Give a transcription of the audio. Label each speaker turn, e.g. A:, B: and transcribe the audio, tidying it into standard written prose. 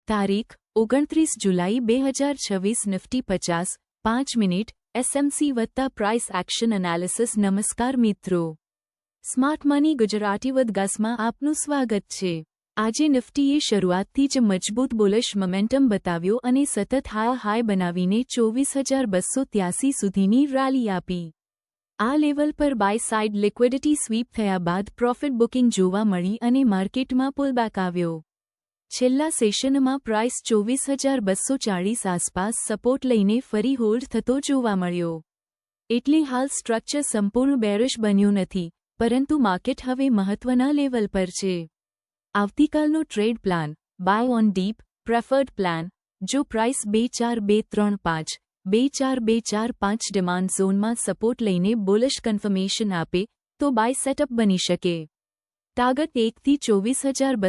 A: તારીખ 29 જુલાઈ 2026 Nifty 50 5 minute SMC વત્તા price action analysis નમસ્કાર મિત્રો, સ્માર્ટ મની ગુજરાતી વદગાસમાં આપનું સ્વાગત છે। આજે નિફ્ટીએ શરૂઆતથી જ મજબૂત બુલિશ મોમેન્ટમ બતાવ્યો અને સતત હાઈ બનાવીને 24,283 સુધીની રેલી આપી। આ લેવલ પર બાય સાઇડ લિક્વિડિટી સ્વીપ થયા બાદ પ્રોફિટ બુકિંગ જોવા મળી અને માર્કેટમાં પુલબેક આવ્યો। છેલ્લા સેશનમાં પ્રાઇસ 24,240 આસપાસ સપોર્ટ લઈને ફરી હોલ્ડ થતો જોવા મળ્યો। એટલે હાલ સ્ટ્રક્ચર સંપૂર્ણ બેરિશ બન્યું નથી, પરંતુ માર્કેટ હવે મહત્વના લેવલ પર છે। આવતીકાલનો trade plan buy on dip preferred plan. જો પ્રાઇસ 24,235 24,245 ડિમાન્ડ ઝોનમાં સપોર્ટ લઈને બુલિશ કન્ફર્મેશન આપે તો બાય સેટઅપ બની શકે। ટાર્ગેટ 1 થી 24,200